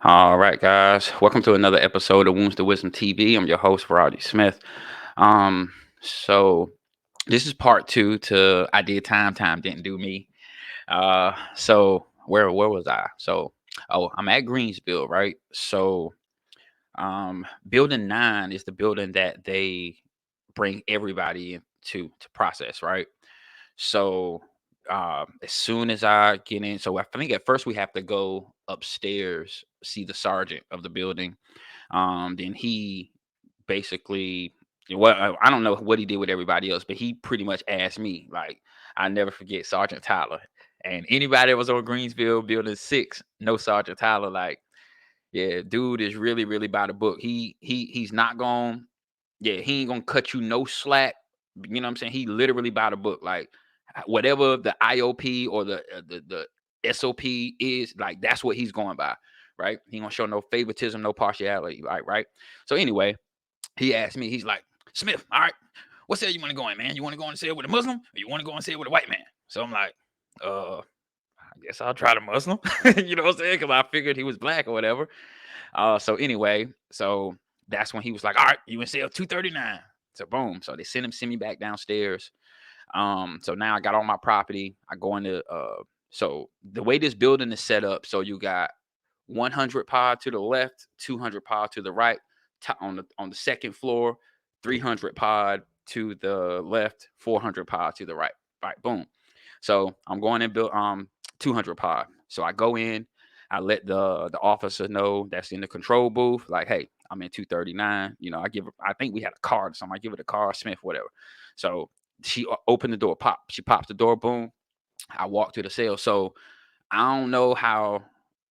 All right, guys. Welcome to another episode of Wounds to Wisdom TV. I'm your host, Roddy Smith. Um, so this is part two to I did time didn't do me. So where was I? I'm at Greensville, right? Building 9 is the building that they bring everybody in to process, right? So as soon as I get in, so I think at first we have to go upstairs, see the sergeant of the building. Then he basically, well, I don't know what he did with everybody else, but he pretty much asked me, like, I never forget Sergeant Tyler. And anybody that was on Greensville Building 6, no Sergeant Tyler, like, yeah, dude is really, really by the book. He's not going, yeah, he ain't gonna cut you no slack. You know what I'm saying? He literally by the book. Like whatever the IOP or the SOP is, like that's what he's going by. Right? He gonna show no favoritism, no partiality. Like, right. So anyway, he asked me, he's like, Smith, all right, what cell you want to go in, man? You want to go and say it with a Muslim or you want to go and say it with a white man? So I'm like, I guess I'll try the Muslim. You know what I'm saying? Because I figured he was black or whatever. So anyway, so that's when he was like, "All right, you in cell 239." So boom. So they send me back downstairs. So now I got all my property. I go into so the way this building is set up, so you got 100 pod to the left, 200 pod to the right, on the second floor, 300 pod to the left, 400 pod to the right. Right, boom. So I'm going and build 200 pod. So I go in, I let the officer know that's in the control booth, like, hey, I'm in 239. You know, I think we had a card or something. I give it a card, Smith, whatever. So she opened the door, pop. She pops the door, boom. I walk to the cell. So I don't know how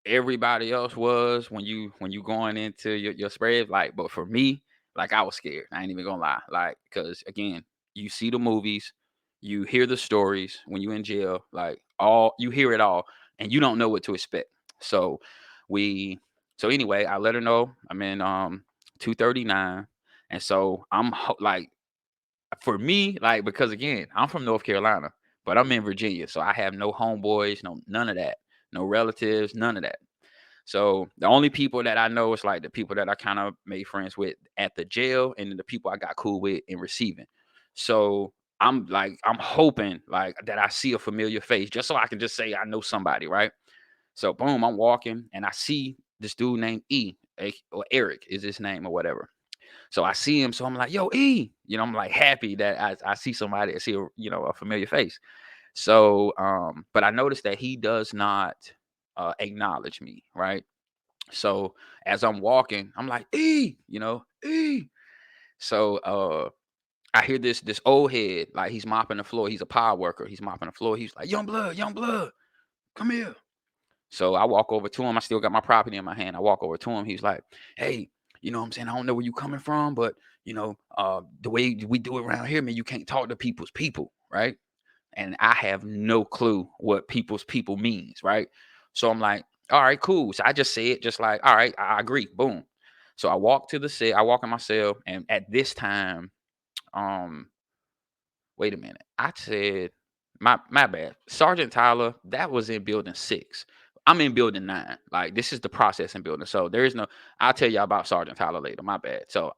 everybody else was when you going into your spread, like, but for me, like I was scared. I ain't even gonna lie. Like, cause again, you see the movies, you hear the stories when you in jail, like all you hear it all, and you don't know what to expect. So we so anyway, I let her know I'm in 239. And so like for me, like, because again, I'm from North Carolina, but I'm in Virginia, so I have no homeboys, no none of that, no relatives, none of that. So the only people that I know is like the people that I kind of made friends with at the jail, and then the people I got cool with in receiving. So I'm hoping like that I see a familiar face, just so I can just say I know somebody, right? So boom, I'm walking and I see this dude named or Eric is his name or whatever. So I see him. So I'm like, yo, E. I'm like happy that I see somebody, I see a familiar face. So but I noticed that he does not acknowledge me, right? So as I'm walking, I'm like, E, E. So I hear this old head, like he's mopping the floor. He's a power worker. He's mopping the floor. He's like, young blood, come here. So I walk over to him. I still got my property in my hand. I walk over to him. He's like, hey, you know what I'm saying? I don't know where you coming from, but the way we do it around here, man, you can't talk to people's people, right? And I have no clue what people's people means, right? So I'm like, all right, cool. So I just say it just like, all right, I agree. Boom. So I walk to the cell, I walk in my cell, and at this time, um, wait a minute. I said, my bad. Sergeant Tyler, that was in building 6. I'm in building 9. Like this is the processing building. So there is no, I'll tell you about Sergeant Tyler later. My bad. So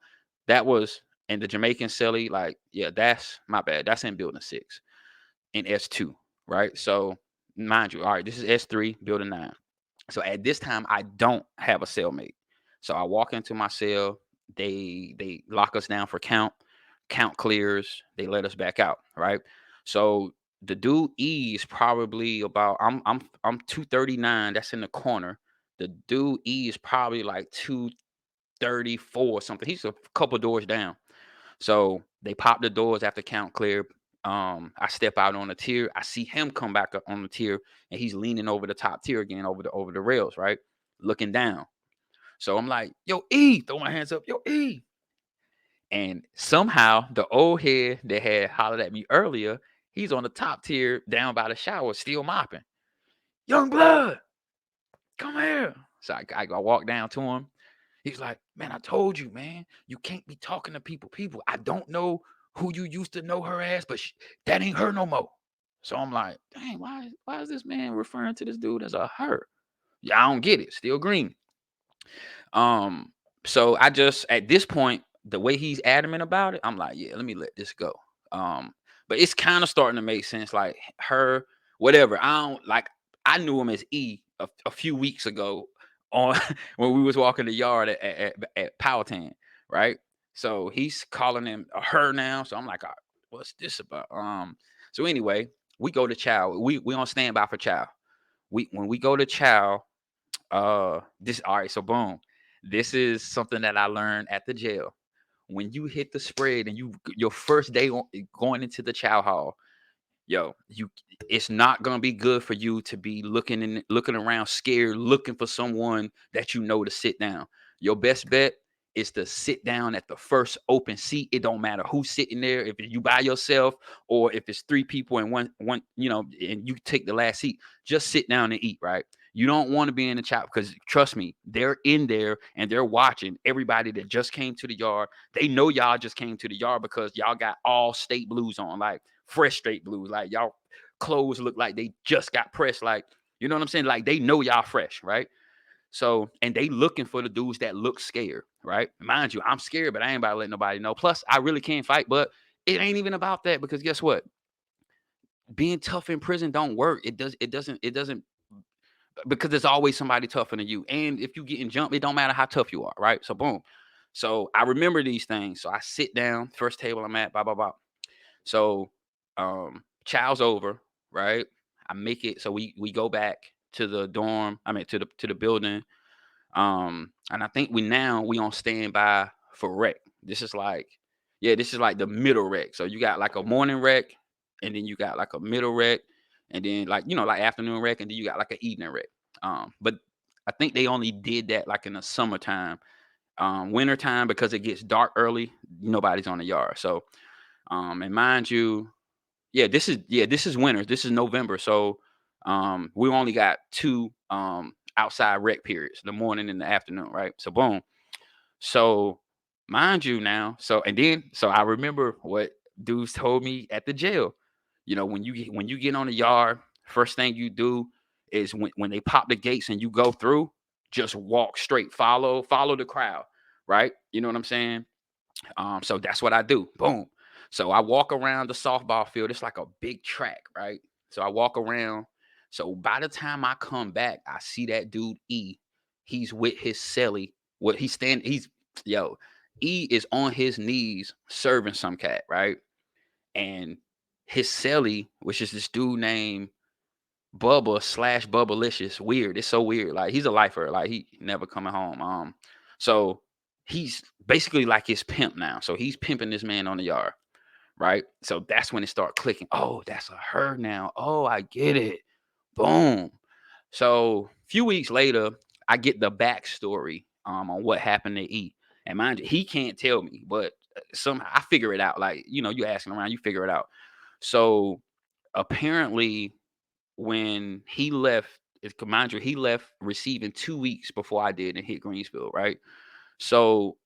that was in the Jamaican celly. Like, yeah, that's my bad. That's in building 6 in S2. Right. So mind you, all right, this is S3, building 9. So at this time, I don't have a cellmate. So I walk into my cell. They lock us down for count. Count clears. They let us back out. Right. So the dude E is probably about I'm 239. That's in the corner. The dude E is probably like 234 something. He's a couple doors down. So they pop the doors after count clear. I step out on the tier. I see him come back up on the tier, and he's leaning over the top tier again, over the rails, right, looking down. So I'm like, "Yo, E!" Throw my hands up, "Yo, E!" And somehow the old head that had hollered at me earlier, he's on the top tier, down by the shower, still mopping. Young blood, come here. So I walk down to him. He's like, man, I told you, man, you can't be talking to people. I don't know who you used to know her as, but that ain't her no more. So I'm like, dang, why is this man referring to this dude as a her? Yeah, I don't get it. Still green. Um, so I just at this point, the way he's adamant about it, I'm like, yeah, let me let this go. Um, but it's kind of starting to make sense. Like her, whatever. I don't like. I knew him as a few weeks ago on when we was walking the yard at Powhatan, right? So he's calling him a her now. So I'm like, what's this about? So anyway, we go to Chow. We on standby for Chow. We when we go to Chow, this all right, so boom. This is something that I learned at the jail. When you hit the spread and your first day going into the chow hall, yo, it's not gonna be good for you to be looking around scared, looking for someone that you know to sit down. Your best bet is to sit down at the first open seat. It don't matter who's sitting there, if you by yourself or if it's three people and one, and you take the last seat. Just sit down and eat, right? You don't want to be in the chop because trust me, they're in there and they're watching everybody that just came to the yard. They know y'all just came to the yard because y'all got all state blues on, like fresh straight blues. Like y'all clothes look like they just got pressed. Like, you know what I'm saying? Like they know y'all fresh, right? So, and they looking for the dudes that look scared, right? Mind you, I'm scared, but I ain't about to let nobody know. Plus, I really can't fight, but it ain't even about that because guess what? Being tough in prison don't work. It doesn't because there's always somebody tougher than you. And if you getting jumped, it don't matter how tough you are, right? So boom. So I remember these things. So I sit down, first table I'm at, blah, blah, blah. So child's over, right? I make it so we go back to the dorm, I mean to the building. And I think we on standby for rec. This is like, yeah, this is like the middle rec. So you got like a morning rec, and then you got like a middle rec, and then like like afternoon rec, and then you got like an evening rec. But I think they only did that like in the summertime. Winter time because it gets dark early, nobody's on the yard. So and mind you, this is winter. This is November. So we only got two outside rec periods, the morning and the afternoon, right? So boom. So mind you now, so I remember what dudes told me at the jail. When you get on the yard, first thing you do is when they pop the gates and you go through, just walk straight, follow the crowd, right? You know what I'm saying? So that's what I do. Boom. So I walk around the softball field. It's like a big track, right? So I walk around. So by the time I come back, I see that dude E. He's with his celly. What he's standing, he's yo, E is on his knees serving some cat, right? And his celly, which is this dude named Bubba / Bubbalicious. Weird. It's so weird. Like he's a lifer. Like he never coming home. So he's basically like his pimp now. So he's pimping this man on the yard, right? So that's when it start clicking. Oh, that's a her now. Oh, I get it. Boom. So a few weeks later, I get the backstory on what happened to E. And mind you, he can't tell me, but somehow I figure it out. Like, you asking around, you figure it out. So apparently when he left, mind you, he left receiving 2 weeks before I did and hit Greensville, right? So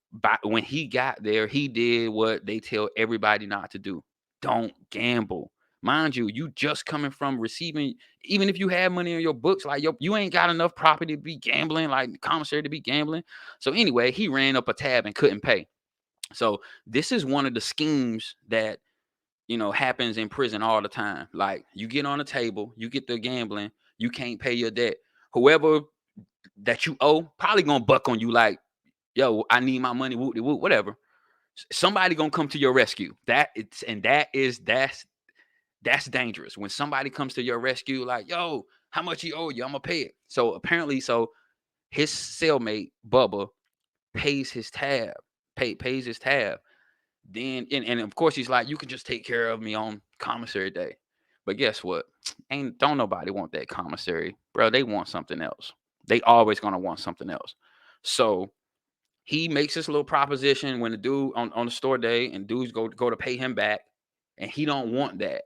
when he got there, he did what they tell everybody not to do. Don't gamble. Mind you, you just coming from receiving, even if you have money in your books, like you ain't got enough property to be gambling, like commissary to be gambling. So anyway, he ran up a tab and couldn't pay. So this is one of the schemes that happens in prison all the time. Like you get on a table, you get the gambling, you can't pay your debt. Whoever that you owe probably gonna buck on you like, yo, I need my money, whoop whoop, whatever. Somebody gonna come to your rescue. That's dangerous. When somebody comes to your rescue, like, yo, how much he owe you? I'm gonna pay it. So apparently, his cellmate, Bubba, pays his tab, pays his tab. Then and of course he's like, you can just take care of me on commissary day. But guess what? Don't nobody want that commissary, bro. They want something else. They always gonna want something else. So he makes this little proposition when the dude on the store day and dudes go to pay him back, and he don't want that.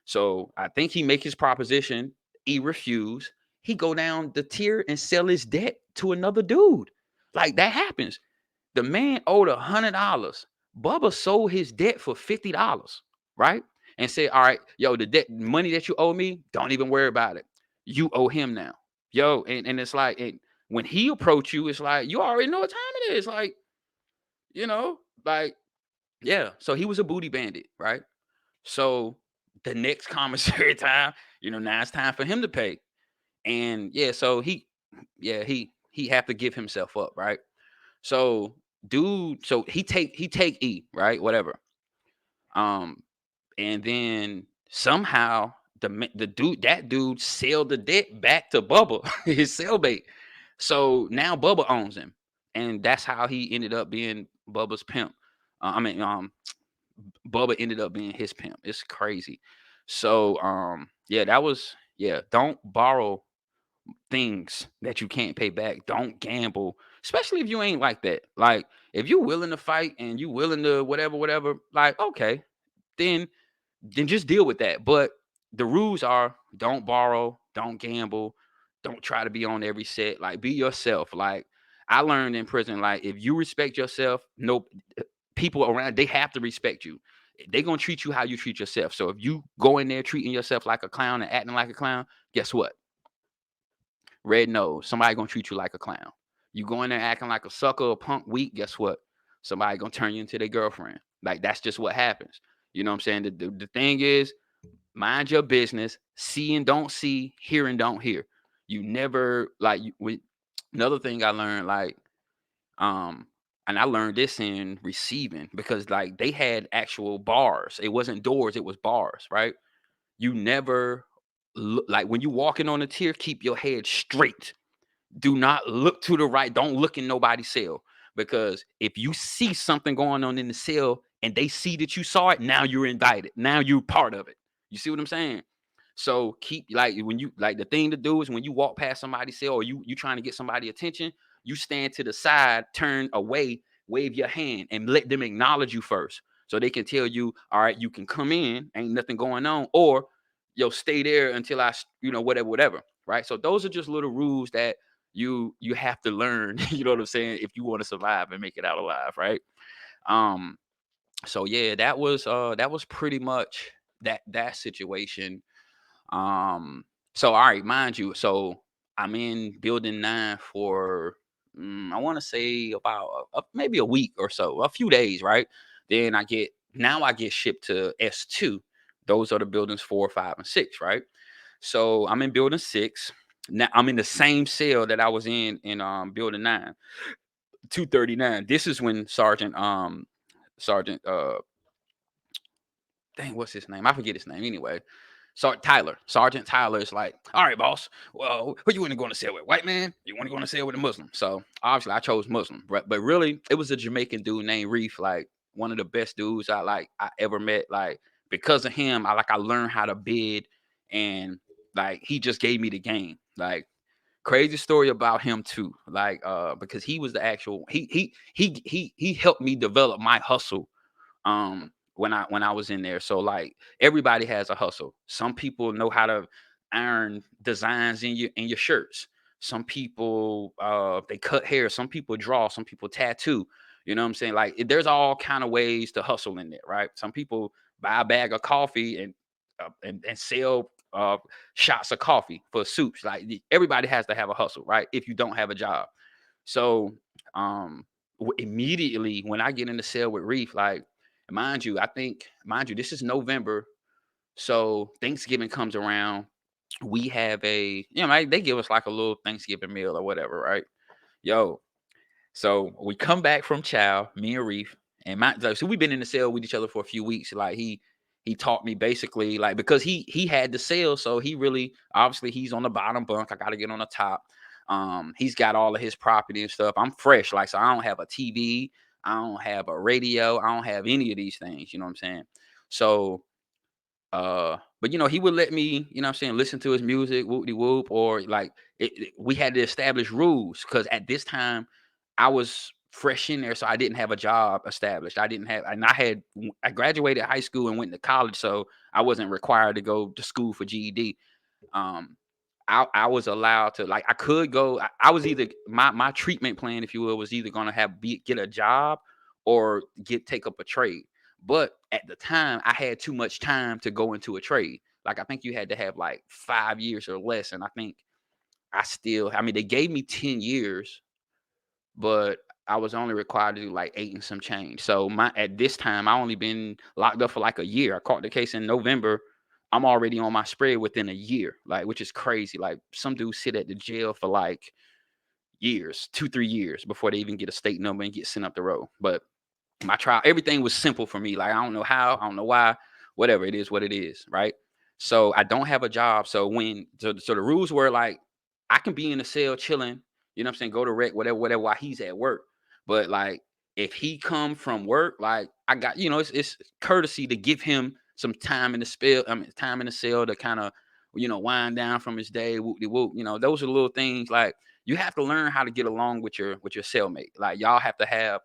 So I think he make his proposition. He refuse. He go down the tier and sell his debt to another dude. Like that happens. The man owed $100. Bubba sold his debt for $50, right? And said, all right, yo, the debt money that you owe me, don't even worry about it. You owe him now. Yo, and it's like, when he approach you, it's like you already know what time it is. Like, you know, like, yeah. So he was a booty bandit, right? So the next commissary time, now it's time for him to pay. And yeah, so he have to give himself up, right? So so he take E, right? Whatever. Um, and then somehow the dude that dude sailed the debt back to Bubba, his cellmate. So now Bubba owns him, and that's how he ended up being Bubba's pimp. I mean, Bubba ended up being his pimp. It's crazy. So yeah, that was yeah. Don't borrow things that you can't pay back. Don't gamble, especially if you ain't like that. Like if you willing to fight and you willing to whatever, like okay, then just deal with that. But the rules are don't borrow, don't gamble, don't try to be on every set. Like be yourself. Like I learned in prison, like if you respect yourself, no people around they have to respect you. They're gonna treat you how you treat yourself. So if you go in there treating yourself like a clown and acting like a clown, guess what? Red nose. Somebody gonna treat you like a clown. You go in there acting like a sucker or punk weak, guess what? Somebody gonna turn you into their girlfriend. Like that's just what happens. You know what I'm saying? The thing is, mind your business, see and don't see, hear and don't hear. You never like another thing I learned, like, um, and I learned this in receiving because like they had actual bars. It wasn't doors, it was bars, right? You never look like when you walking on a tier, keep your head straight. Do not look to the right. Don't look in nobody's cell. Because if you see something going on in the cell and they see that you saw it, now you're indicted. Now you're part of it. You see what I'm saying? So keep like when you like the thing to do is when you walk past somebody's cell or you trying to get somebody attention, you stand to the side, turn away, wave your hand, and let them acknowledge you first. So they can tell you, all right, you can come in, ain't nothing going on, or yo, stay there until whatever. Right. So those are just little rules that you have to learn, you know what I'm saying, if you want to survive and make it out alive, right? Um, so yeah, that was pretty much that situation. Um, so all right, mind you, so I'm in building 9 for I want to say about maybe a week or so, a few days, right? Then I get shipped to S2. Those are the buildings 4, 5, and 6, right? So I'm in building 6. Now I'm in the same cell that I was in building 9, 239. This is when Sergeant dang, what's his name? I forget his name anyway. Sergeant Tyler is like, all right, boss. Well, who you want to go on a sale with? White man? You want to go on a sale with a Muslim? So obviously I chose Muslim, but really it was a Jamaican dude named Reef, like one of the best dudes I ever met. Like because of him, I learned how to bid, and like he just gave me the game. Like crazy story about him too. Like because he was the actual he helped me develop my hustle when I was in there. So like everybody has a hustle. Some people know how to iron designs in your shirts. Some people they cut hair, some people draw, some people tattoo. You know what I'm saying? Like there's all kind of ways to hustle in there, right? Some people buy a bag of coffee and sell shots of coffee for soups. Like everybody has to have a hustle, right? If you don't have a job. So immediately when I get in the cell with Reef, like mind you, this is November, so Thanksgiving comes around. We have like, they give us like a little Thanksgiving meal or whatever, right? Yo, so we come back from Chow, me and Reef, and so we've been in the cell with each other for a few weeks. Like he taught me basically like because he had the cell, so he really obviously he's on the bottom bunk. I got to get on the top. He's got all of his property and stuff. I'm fresh, like so I don't have a TV, I don't have a radio, I don't have any of these things. You know what I'm saying? So but he would let me, you know what I'm saying, listen to his music, whoop de whoop, or like we had to establish rules because at this time I was fresh in there, so I didn't have a job established. I didn't have, and I graduated high school and went to college, so I wasn't required to go to school for GED. Um, I was allowed to like I could go. I was either my treatment plan, if you will, was either gonna get a job or take up a trade. But at the time, I had too much time to go into a trade. Like I think you had to have like 5 years or less, and I think I mean, they gave me 10 years, but I was only required to do like 8 and some change. So my at this time, I only been locked up for like a year. I caught the case in November. I'm already on my spread within a year, like, which is crazy. Like, some dudes sit at the jail for like years, 2, 3 years before they even get a state number and get sent up the road. But my trial, everything was simple for me. Like, I don't know how, I don't know why, whatever, it is what it is, right? So I don't have a job. So the rules were like, I can be in the cell chilling, you know what I'm saying, go to rec, whatever, whatever, while he's at work. But like, if he come from work, like, I got, it's courtesy to give him some time in the spell, I mean, time in the cell to kind of, wind down from his day, whoop de whoop. Those are little things. Like, you have to learn how to get along with your cellmate. Like, y'all have to have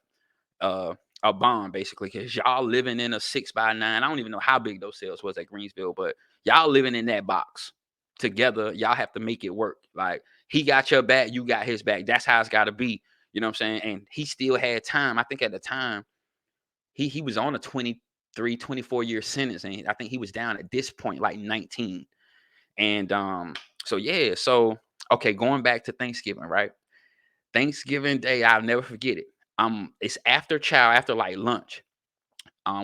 uh a bond, basically, because y'all living in a 6 by 9. I don't even know how big those cells was at Greensville, but y'all living in that box together. Y'all have to make it work. Like, he got your back, you got his back. That's how it's got to be. You know what I'm saying? And he still had time. I think at the time he was on a 23, 24 year sentence, and I think he was down at this point like 19. And so yeah, so okay, going back to Thanksgiving, right? Thanksgiving Day, I'll never forget it. It's after chow, after like lunch.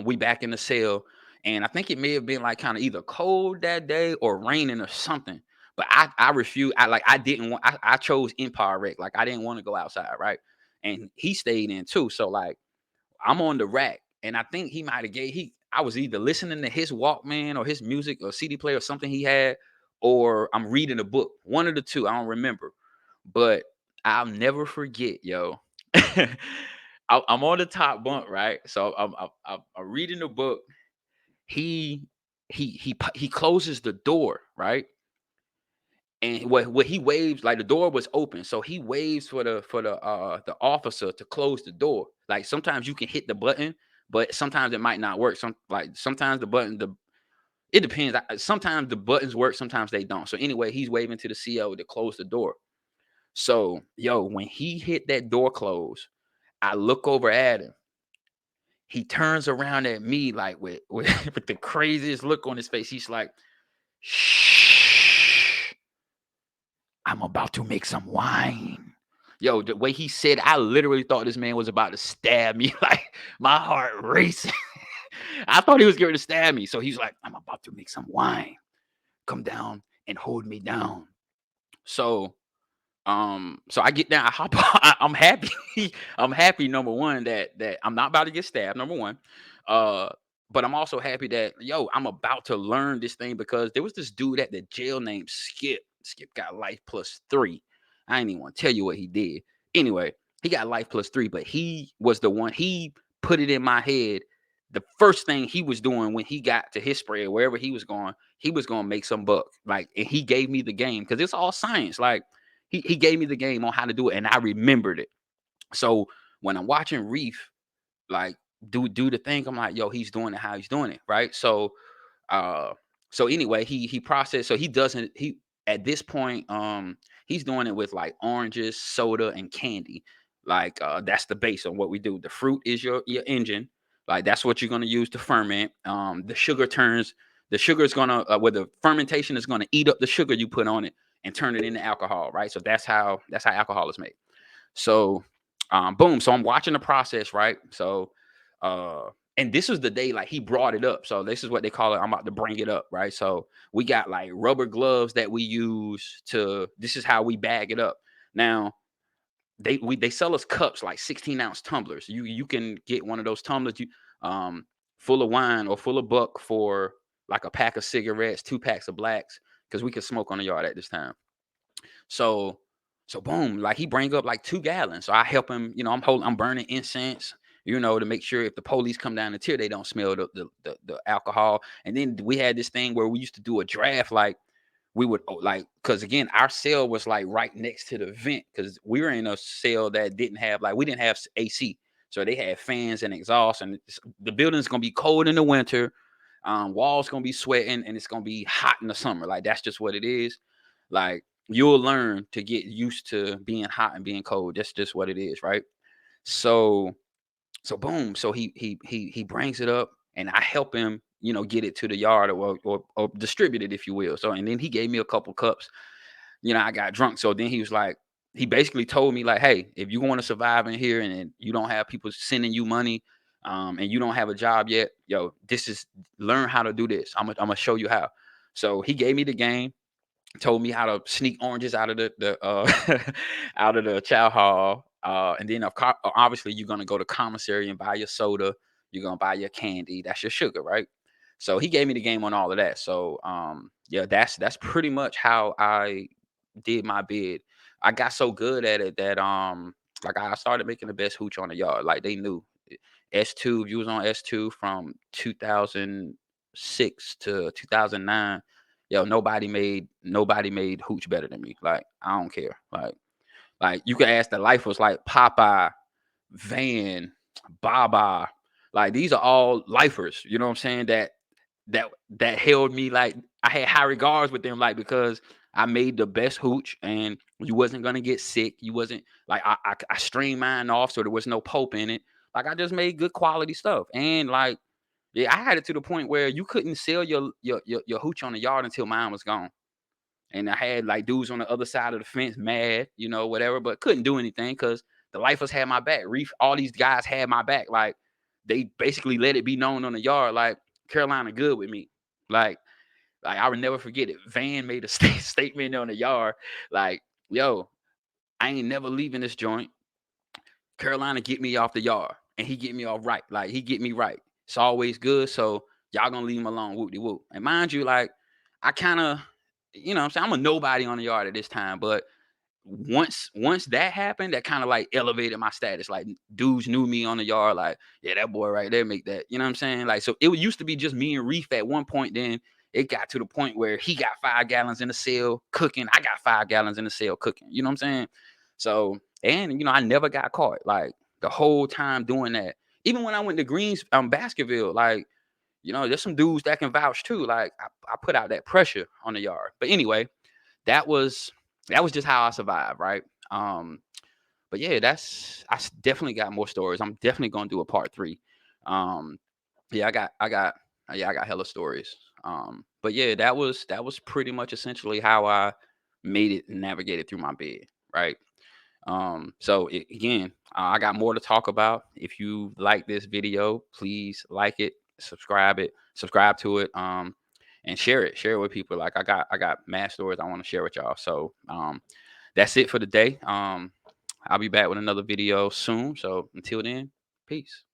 We back in the cell, and I think it may have been like kind of either cold that day or raining or something. But I refused. I didn't want. I chose Empire Rec. Like, I didn't want to go outside, right? And he stayed in too. So like, I'm on the rack, and I think he might have gave he. I was either listening to his Walkman or his music or CD player or something he had, or I'm reading a book. One of the two. I don't remember, but I'll never forget, yo. I'm on the top bunk, right? So I'm reading the book. He he closes the door, right? And what he waves, like, the door was open, so he waves for the officer to close the door. Like, sometimes you can hit the button, but sometimes it might not work. Sometimes the button, it depends. Sometimes the buttons work, sometimes they don't. So anyway, he's waving to the CO to close the door. So, yo, when he hit that door close, I look over at him. He turns around at me like with with the craziest look on his face. He's like, "Shh, I'm about to make some wine." Yo, the way he said, I literally thought this man was about to stab me. Like, my heart racing. I thought he was going to stab me. So he's like, "I'm about to make some wine. Come down and hold me down." So so I get down, I hop on, I'm happy. I'm happy, number one, that I'm not about to get stabbed, number one. Uh, but I'm also happy that, yo, I'm about to learn this thing, because there was this dude at the jail named Skip. Skip got life plus 3. I ain't even want to tell you what he did. Anyway, he got life plus 3, but he was the one, he put it in my head. The first thing he was doing when he got to his spread, wherever he was going to make some buck. Like, and he gave me the game, because it's all science. Like, he gave me the game on how to do it, and I remembered it. So when I'm watching Reef, like, do the thing, I'm like, yo, he's doing it how he's doing it, right? Uh so anyway, he processed, so he doesn't he at this point, he's doing it with like oranges, soda, and candy. Like, that's the base on what we do. The fruit is your engine. Like, that's what you're gonna use to ferment. The sugar is gonna, where the fermentation is gonna eat up the sugar you put on it and turn it into alcohol, right? So that's how alcohol is made. So, boom. So I'm watching the process, right? So, and this was the day, like, he brought it up. So this is what they call it. I'm about to bring it up, right? So we got like rubber gloves that we use to. This is how we bag it up. Now they sell us cups, like 16-ounce tumblers. You can get one of those tumblers, um full of wine or full of buck, for like a pack of cigarettes, 2 packs of blacks, because we could smoke on the yard at this time. So so boom, like, he bring up like 2 gallons. So I help him, I'm burning incense, to make sure if the police come down the tier, they don't smell the alcohol. And then we had this thing where we used to do a draft, like, we would, like, because again, our cell was like right next to the vent, because we were in a cell that didn't have, like, we didn't have AC. So they had fans and exhaust, and the building's gonna be cold in the winter. Walls gonna be sweating, and it's gonna be hot in the summer. Like, that's just what it is. Like, you'll learn to get used to being hot and being cold. That's just what it is, right? So so boom. So he brings it up, and I help him, get it to the yard, or distribute it, if you will. So, and then he gave me a couple cups. I got drunk. So then he was like, he basically told me like, hey, if you want to survive in here and you don't have people sending you money, and you don't have a job yet, yo, this is learn how to do this. I'm gonna show you how. So he gave me the game, told me how to sneak oranges out of the out of the chow hall. And then obviously you're gonna go to commissary and buy your soda. You're gonna buy your candy. That's your sugar, right? So he gave me the game on all of that. So yeah, that's pretty much how I did my bid. I got so good at it that like I started making the best hooch on the yard. Like they knew S2. If you was on S2 from 2006 to 2009, yo, nobody made hooch better than me. Like I don't care. Like you can ask the lifers like Popeye, Van, Baba. Like these are all lifers. You know what I'm saying? That held me, like I had high regards with them, like because I made the best hooch and you wasn't gonna get sick. You wasn't like I streamed mine off so there was no pulp in it. Like I just made good quality stuff. And like yeah, I had it to the point where you couldn't sell your hooch on the yard until mine was gone. And I had like dudes on the other side of the fence mad, whatever, but couldn't do anything because the lifers had my back. Reef, all these guys had my back. Like they basically let it be known on the yard, like Carolina good with me. Like, like I would never forget it. Van made a statement on the yard, like, yo, I ain't never leaving this joint. Carolina get me off the yard. And he get me off right. Like he get me right. It's always good. So y'all gonna leave him alone, whoop de whoop. And mind you, like, I kind of, what I'm saying, I'm a nobody on the yard at this time, but once that happened, that kind of like elevated my status. Like dudes knew me on the yard, like, yeah, that boy right there make that. You know what I'm saying? Like, so it used to be just me and Reef at one point. Then it got to the point where he got 5 gallons in the cell cooking. I got 5 gallons in the cell cooking. You know what I'm saying? So, and I never got caught. Like the whole time doing that. Even when I went to Greens, Baskerville, like, there's some dudes that can vouch too. Like I put out that pressure on the yard. But anyway, that was that was just how I survived, right? Um, but yeah, definitely got more stories. I'm definitely gonna do a part three. Um, yeah, I got hella stories. But yeah, that was pretty much essentially how I made it and navigated through my bed, right? So again, I got more to talk about. If you like this video, please like it, subscribe to it, and share it with people. Like I got mad stories I want to share with y'all. So that's it for the day. I'll be back with another video soon. So until then, peace.